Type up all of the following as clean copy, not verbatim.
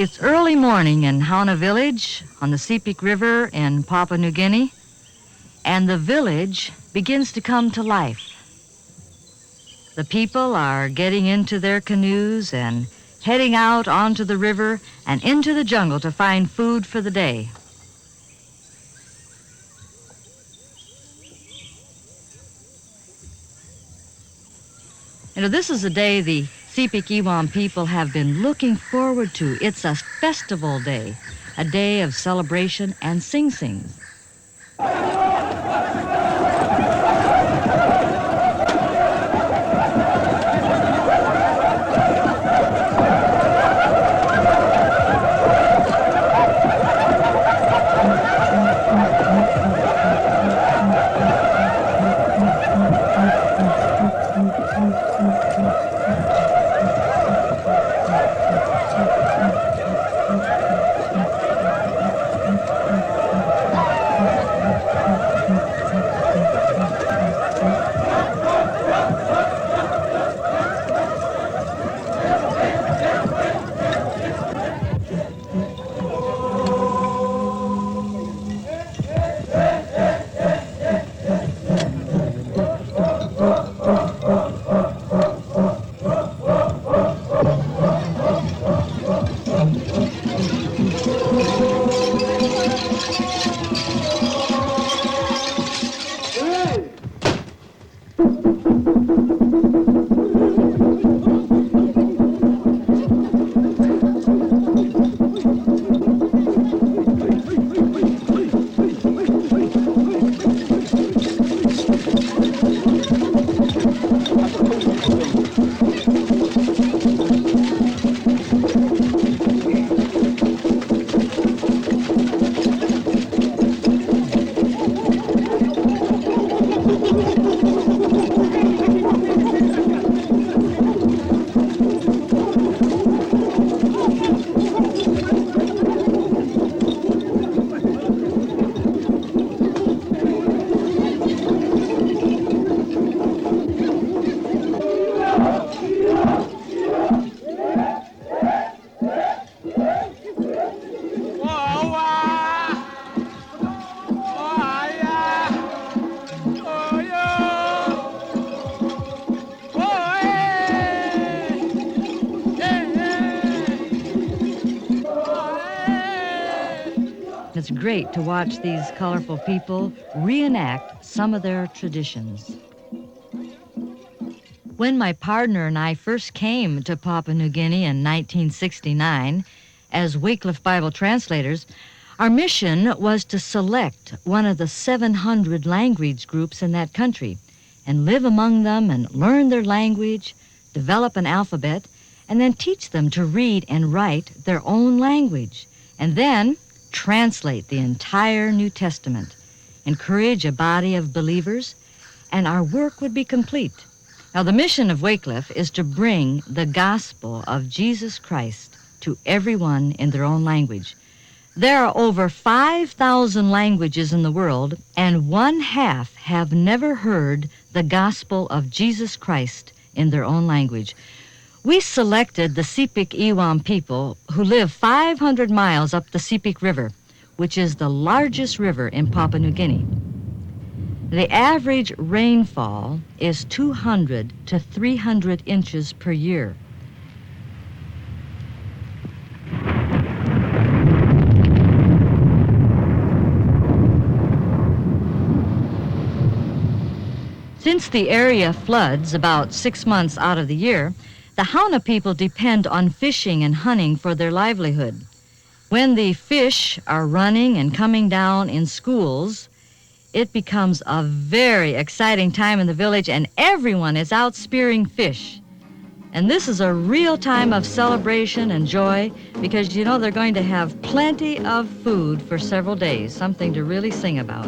It's early morning in Hauna Village on the Sepik River in Papua New Guinea, and the village begins to come to life. The people are getting into their canoes and heading out onto the river and into the jungle to find food for the day. This is a day the Sepik Iwam people have been looking forward to. It's a festival day, a day of celebration and sing-sings. It's great to watch these colorful people reenact some of their traditions. When my partner and I first came to Papua New Guinea in 1969 as Wycliffe Bible translators, our mission was to select one of the 700 language groups in that country and live among them and learn their language, develop an alphabet, and then teach them to read and write their own language, and then translate the entire New Testament, encourage a body of believers, and our work would be complete. Now, the mission of Wycliffe is to bring the gospel of Jesus Christ to everyone in their own language. There are over 5,000 languages in the world, and 1/2 have never heard the gospel of Jesus Christ in their own language. We selected the Sepik Iwam people who live 500 miles up the Sepik River, which is the largest river in Papua New Guinea. The average rainfall is 200 to 300 inches per year. Since the area floods about 6 months out of the year, the Hauna people depend on fishing and hunting for their livelihood. When the fish are running and coming down in schools, it becomes a very exciting time in the village, and everyone is out spearing fish. And this is a real time of celebration and joy because, they're going to have plenty of food for several days, something to really sing about.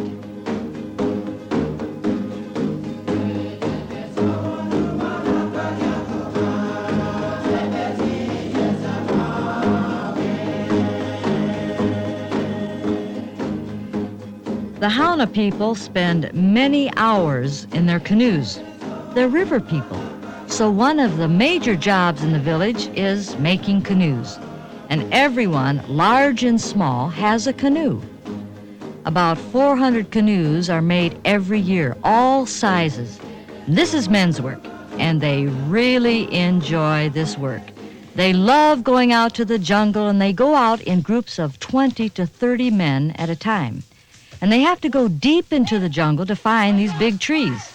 The Hauna people spend many hours in their canoes. They're river people, so one of the major jobs in the village is making canoes. and everyone, large and small, has a canoe. About 400 canoes are made every year, all sizes. This is men's work, and they really enjoy this work. They love going out to the jungle, and they go out in groups of 20 to 30 men at a time. And they have to go deep into the jungle to find these big trees.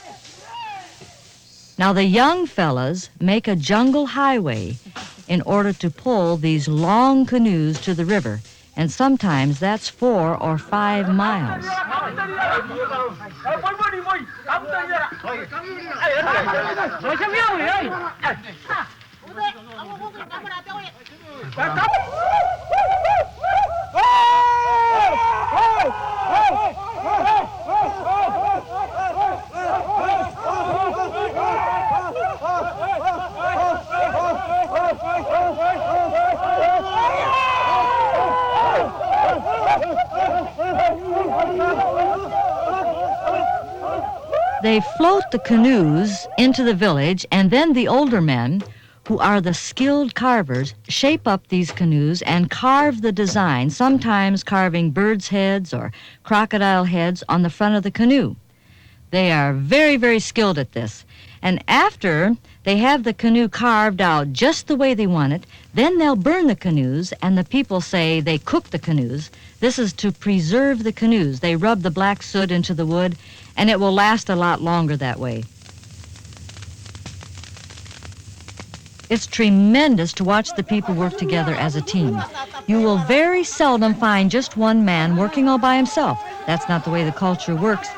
Now, the young fellas make a jungle highway in order to pull these long canoes to the river, and sometimes that's 4 or 5 miles. They float the canoes into the village, and then the older men, who are the skilled carvers, shape up these canoes and carve the design, sometimes carving birds' heads or crocodile heads on the front of the canoe. They are very, very skilled at this. And after they have the canoe carved out just the way they want it, then they'll burn the canoes, and the people say they cook the canoes. This is to preserve the canoes. They rub the black soot into the wood, and it will last a lot longer that way. It's tremendous to watch the people work together as a team. You will very seldom find just one man working all by himself. That's not the way the culture works.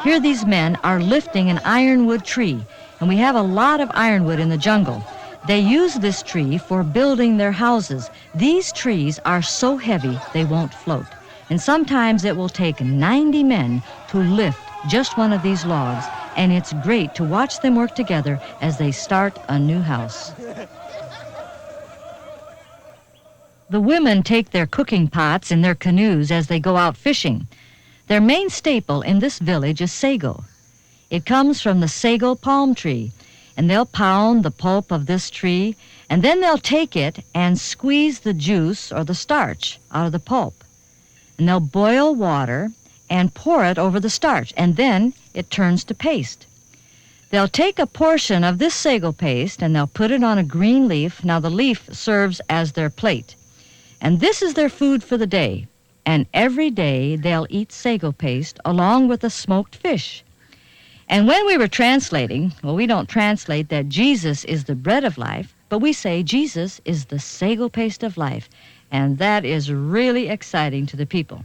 Here these men are lifting an ironwood tree, and we have a lot of ironwood in the jungle. They use this tree for building their houses. These trees are so heavy they won't float, and sometimes it will take 90 men to lift just one of these logs, and it's great to watch them work together as they start a new house. The women take their cooking pots in their canoes as they go out fishing. Their main staple in this village is sago. It comes from the sago palm tree, and they'll pound the pulp of this tree, and then they'll take it and squeeze the juice or the starch out of the pulp. And they'll boil water and pour it over the starch, and then it turns to paste. They'll take a portion of this sago paste and they'll put it on a green leaf. Now the leaf serves as their plate. And this is their food for the day. And every day they'll eat sago paste along with a smoked fish. And when we were translating, well, we don't translate that Jesus is the bread of life, but we say Jesus is the sago paste of life. And that is really exciting to the people.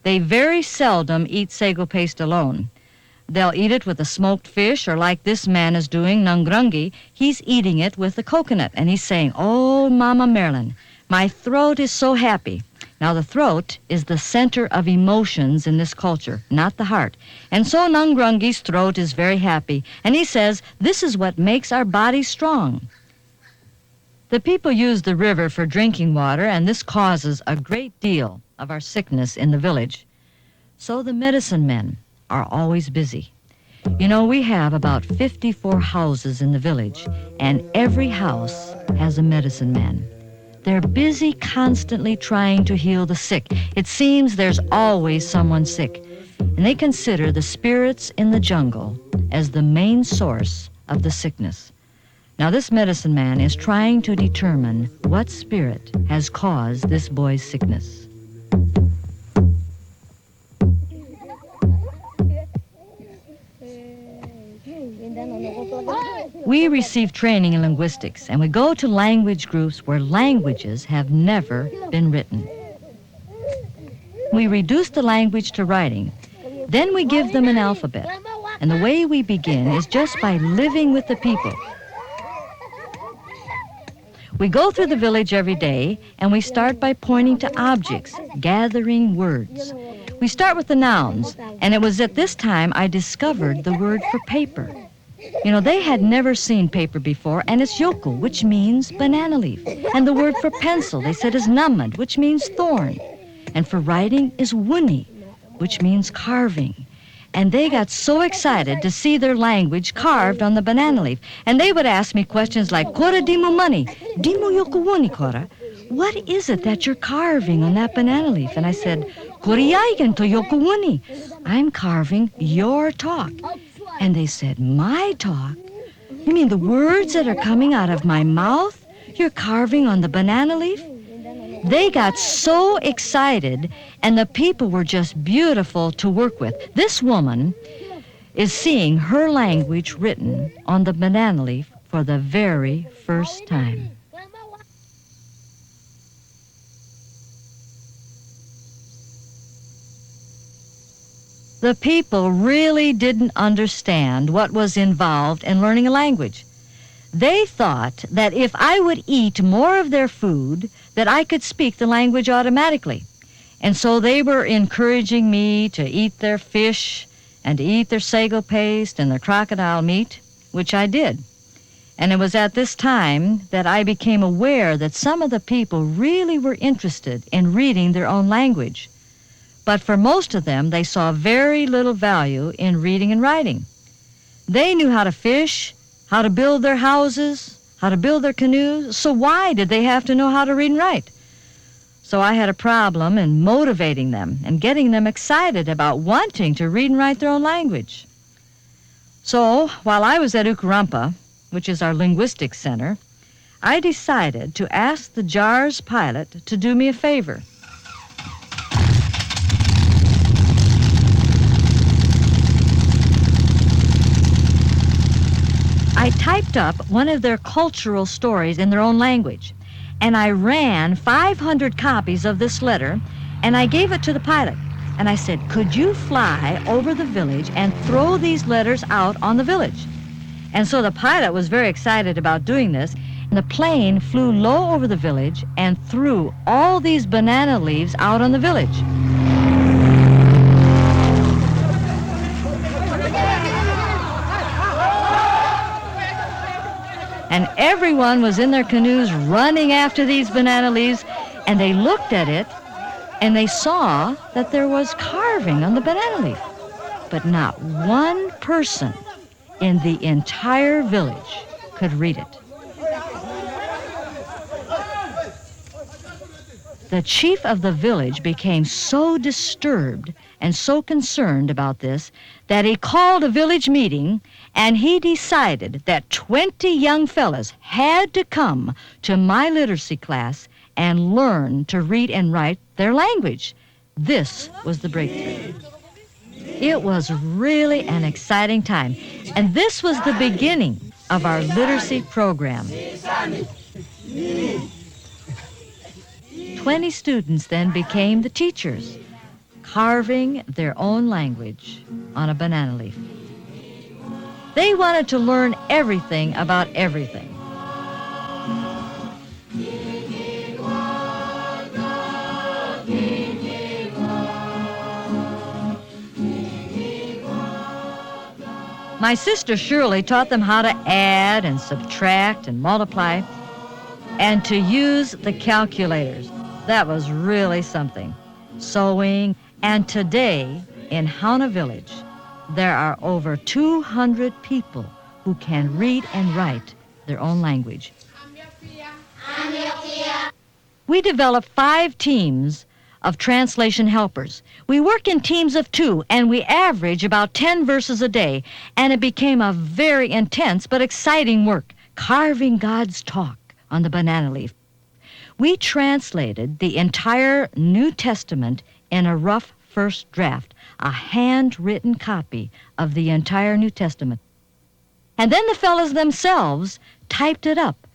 They very seldom eat sago paste alone. They'll eat it with a smoked fish, or like this man is doing, Nungrungi, he's eating it with the coconut, and he's saying, "Oh, Mama Marilyn, my throat is so happy." Now, the throat is the center of emotions in this culture, not the heart. And so Nungrungi's throat is very happy, and he says, this is what makes our bodies strong. The people use the river for drinking water, and this causes a great deal of our sickness in the village. So the medicine men are always busy. You know, we have about 54 houses in the village, and every house has a medicine man. They're busy constantly trying to heal the sick. It seems there's always someone sick, and they consider the spirits in the jungle as the main source of the sickness. Now, this medicine man is trying to determine what spirit has caused this boy's sickness. We receive training in linguistics, and we go to language groups where languages have never been written. We reduce the language to writing. Then we give them an alphabet. And the way we begin is just by living with the people. We go through the village every day, and we start by pointing to objects, gathering words. We start with the nouns, and it was at this time I discovered the word for paper. You know, they had never seen paper before, and it's yoku, which means banana leaf. And the word for pencil, they said, is namad, which means thorn. And for writing is wuni, which means carving. And they got so excited to see their language carved on the banana leaf. And they would ask me questions like, Kora dimu mani? Dimu yoku wuni kora? what is it that you're carving on that banana leaf? And I said, "Koriyaigen to yokowuni." I'm carving your talk. And they said, "My talk? You mean the words that are coming out of my mouth? You're carving on the banana leaf?" They got so excited, and the people were just beautiful to work with. This woman is seeing her language written on the banana leaf for the very first time. The people really didn't understand what was involved in learning a language. They thought that if I would eat more of their food, that I could speak the language automatically. And so they were encouraging me to eat their fish and to eat their sago paste and their crocodile meat, which I did. And it was at this time that I became aware that some of the people really were interested in reading their own language. But for most of them, they saw very little value in reading and writing. They knew how to fish, how to build their houses, how to build their canoes, so why did they have to know how to read and write? So I had a problem in motivating them and getting them excited about wanting to read and write their own language. So while I was at Ukarumpa, which is our linguistics center, I decided to ask the JARS pilot to do me a favor. I typed up one of their cultural stories in their own language, and I ran 500 copies of this letter, and I gave it to the pilot. And I said, "Could you fly over the village and throw these letters out on the village?" And so the pilot was very excited about doing this, and the plane flew low over the village and threw all these banana leaves out on the village. And everyone was in their canoes running after these banana leaves, and they looked at it, and they saw that there was carving on the banana leaf. But not one person in the entire village could read it. The chief of the village became so disturbed and so concerned about this that he called a village meeting, and he decided that 20 young fellas had to come to my literacy class and learn to read and write their language. This was the breakthrough. It was really an exciting time, and this was the beginning of our literacy program. 20 students then became the teachers, carving their own language on a banana leaf. They wanted to learn everything about everything. My sister Shirley taught them how to add and subtract and multiply and to use the calculators. That was really something. Sewing. And today in Hauna Village, there are over 200 people who can read and write their own language. We developed 5 teams of translation helpers. We work in teams of 2, and we average about 10 verses a day, and it became a very intense but exciting work, carving God's talk on the banana leaf. We translated the entire New Testament in a rough first draft, a handwritten copy of the entire New Testament. And then the fellows themselves typed it up.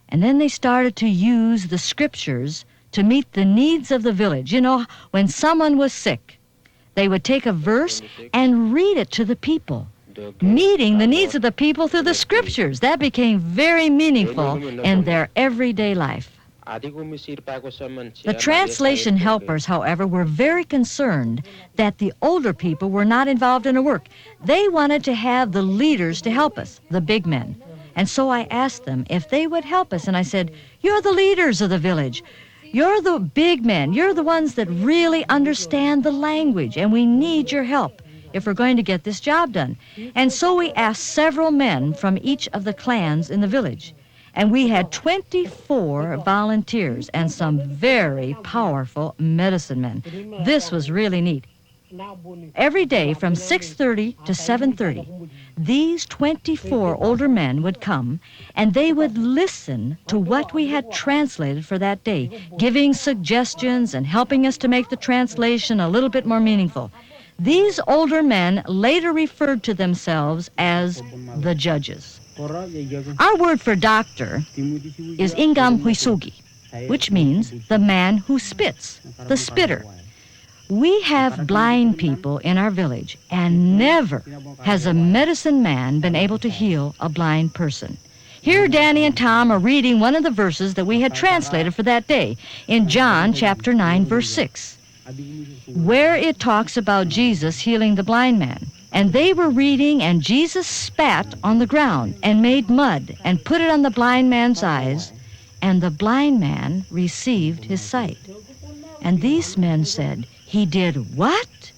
And then they started to use the scriptures to meet the needs of the village. You know, when someone was sick, they would take a verse and read it to the people, meeting the needs of the people through the scriptures. That became very meaningful in their everyday life. The translation helpers, however, were very concerned that the older people were not involved in the work. They wanted to have the leaders to help us, the big men. And so I asked them if they would help us, and I said, "You're the leaders of the village. You're the big men. You're the ones that really understand the language, and we need your help if we're going to get this job done." And so we asked several men from each of the clans in the village. And we had 24 volunteers and some very powerful medicine men. This was really neat. Every day from 6:30 to 7:30, these 24 older men would come and they would listen to what we had translated for that day, giving suggestions and helping us to make the translation a little bit more meaningful. These older men later referred to themselves as the judges. Our word for doctor is ingam huisugi, which means the man who spits, the spitter. We have blind people in our village, and never has a medicine man been able to heal a blind person. Here Danny and Tom are reading one of the verses that we had translated for that day in John chapter 9, verse 6, where it talks about Jesus healing the blind man. And they were reading, and Jesus spat on the ground and made mud and put it on the blind man's eyes, and the blind man received his sight. And these men said, "He did what?"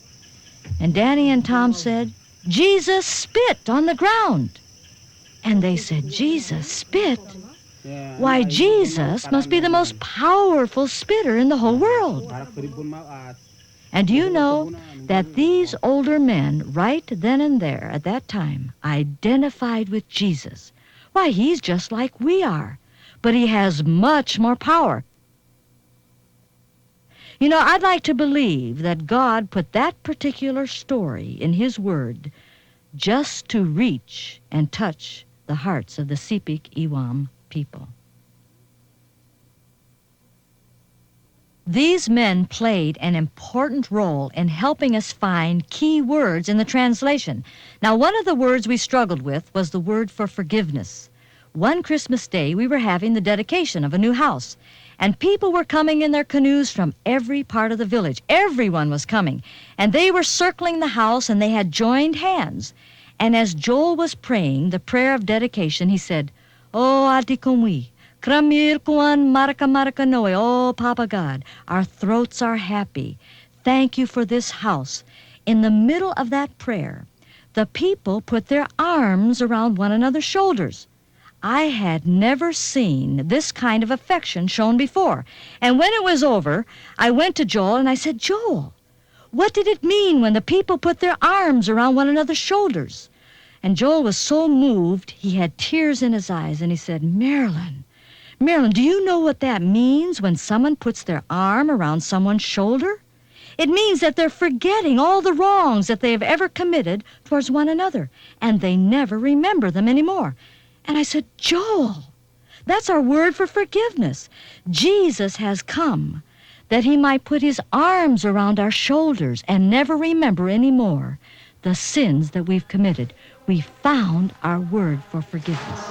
And Danny and Tom said, "Jesus spit on the ground." And they said, "Jesus spit? Why, Jesus must be the most powerful spitter in the whole world." And do you know that these older men, right then and there at that time, identified with Jesus? Why, he's just like we are, but he has much more power. You know, I'd like to believe that God put that particular story in his word just to reach and touch the hearts of the Sepik Iwam people. These men played an important role in helping us find key words in the translation. Now, one of the words we struggled with was the word for forgiveness. One Christmas day, we were having the dedication of a new house, and people were coming in their canoes from every part of the village. Everyone was coming, and they were circling the house, and they had joined hands. And as Joel was praying the prayer of dedication, he said, "Oh, Adikumwi, Kramir Kuan Maraka Maraka Noe, oh, Papa God, our throats are happy. Thank you for this house." In the middle of that prayer, the people put their arms around one another's shoulders. I had never seen this kind of affection shown before. And when it was over, I went to Joel and I said, "Joel, what did it mean when the people put their arms around one another's shoulders?" And Joel was so moved, he had tears in his eyes, and he said, Marilyn, do you know what that means when someone puts their arm around someone's shoulder? It means that they're forgetting all the wrongs that they have ever committed towards one another, and they never remember them anymore. And I said, Joel, that's our word for forgiveness. Jesus has come that he might put his arms around our shoulders and never remember anymore the sins that we've committed. We found our word for forgiveness.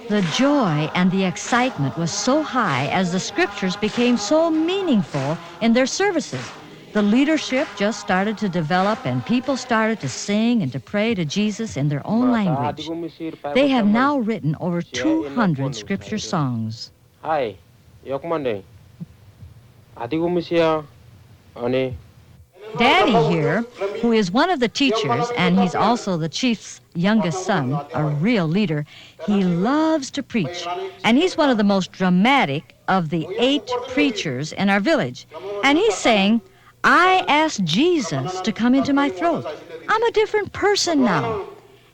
The joy and the excitement was so high as the scriptures became so meaningful in their services. The leadership just started to develop, and people started to sing and to pray to Jesus in their own language. They have now written over 200 scripture songs. Hi, Danny here, who is one of the teachers, and he's also the chief's youngest son, a real leader, he loves to preach. And he's one of the most dramatic of the 8 preachers in our village. And he's saying, "I asked Jesus to come into my throat. I'm a different person now."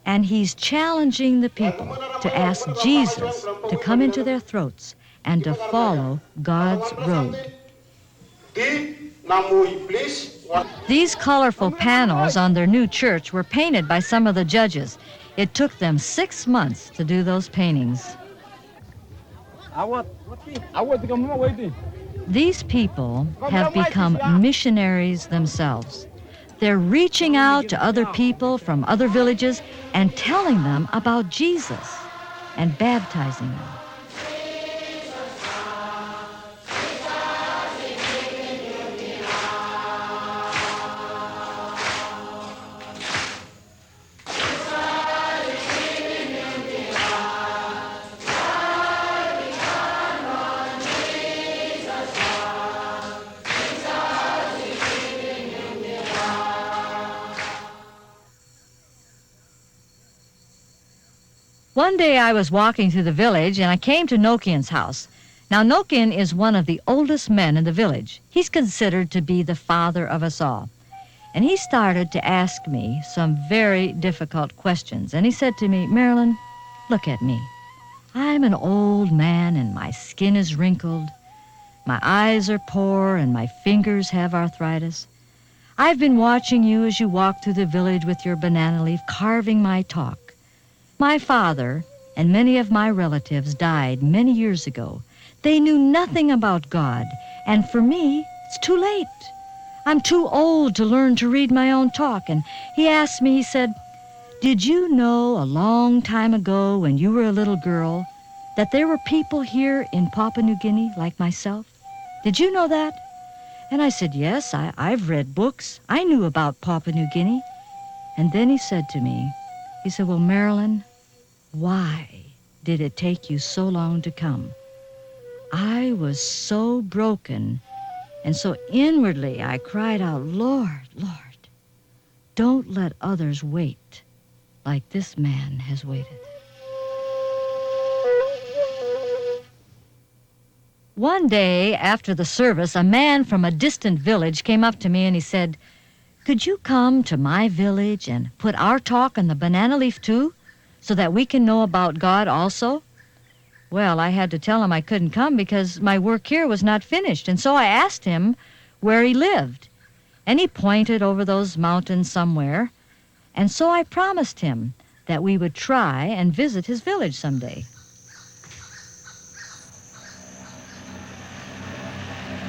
And he's challenging the people to ask Jesus to come into their throats and to follow God's road. These colorful panels on their new church were painted by some of the judges. It took them 6 months to do those paintings. These people have become missionaries themselves. They're reaching out to other people from other villages and telling them about Jesus and baptizing them. One day I was walking through the village and I came to Nokian's house. Now, Nokian is one of the oldest men in the village. He's considered to be the father of us all. And he started to ask me some very difficult questions. And he said to me, "Marilyn, look at me. I'm an old man and my skin is wrinkled. My eyes are poor and my fingers have arthritis. I've been watching you as you walk through the village with your banana leaf, carving my talk. My father and many of my relatives died many years ago. They knew nothing about God, and for me, it's too late. I'm too old to learn to read my own talk." And he asked me, he said, "Did you know a long time ago when you were a little girl that there were people here in Papua New Guinea like myself? Did you know that?" And I said, "Yes, I've read books. I knew about Papua New Guinea." And then he said to me, he said, "Well, Marilyn, why did it take you so long to come?" I was so broken, and so inwardly I cried out, "Lord, Lord, don't let others wait like this man has waited." One day after the service, a man from a distant village came up to me and he said, "Could you come to my village and put our talk on the banana leaf too, so that we can know about God also?" Well, I had to tell him I couldn't come because my work here was not finished, and so I asked him where he lived. And he pointed over those mountains somewhere, and so I promised him that we would try and visit his village someday.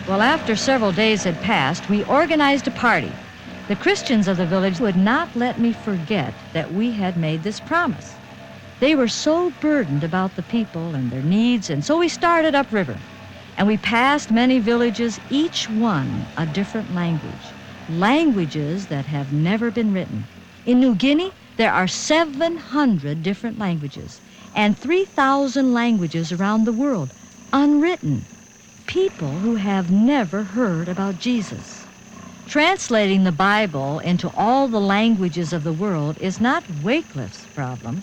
Well, after several days had passed, we organized a party. The Christians of the village would not let me forget that we had made this promise. They were so burdened about the people and their needs, and so we started upriver. And we passed many villages, each one a different language, languages that have never been written. In New Guinea, there are 700 different languages, and 3,000 languages around the world, unwritten. People who have never heard about Jesus. Translating the Bible into all the languages of the world is not Wycliffe's problem.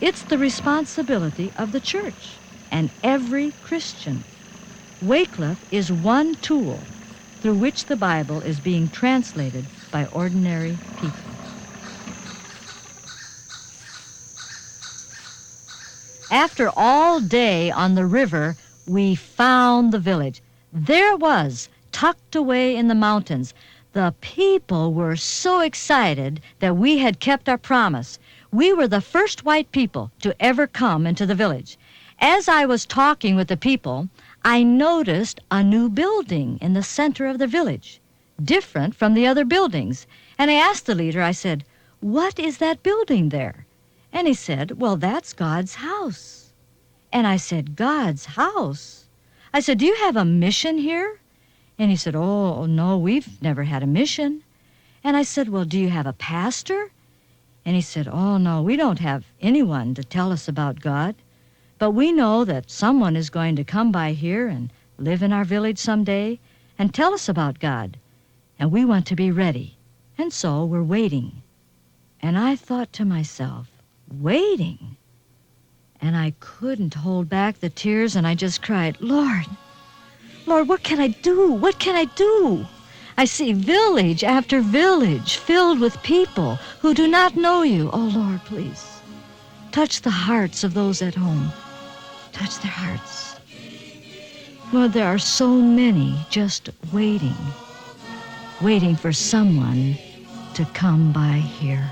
It's the responsibility of the church and every Christian. Wycliffe is one tool through which the Bible is being translated by ordinary people. After all day on the river, we found the village. There it was, tucked away in the mountains. The people were so excited that we had kept our promise. We were the first white people to ever come into the village. As I was talking with the people, I noticed a new building in the center of the village, different from the other buildings. And I asked the leader, I said, "What is that building there?" And he said, "Well, that's God's house." And I said, "God's house?" I said, "Do you have a mission here?" And he said, "Oh, no, we've never had a mission." And I said, "Well, do you have a pastor?" And he said, "Oh, no, we don't have anyone to tell us about God. But we know that someone is going to come by here and live in our village someday and tell us about God. And we want to be ready. And so we're waiting." And I thought to myself, waiting? And I couldn't hold back the tears, and I just cried, "Lord, Lord, what can I do? What can I do? I see village after village filled with people who do not know you. Oh, Lord, please, touch the hearts of those at home. Touch their hearts. Lord, there are so many just waiting for someone to come by here."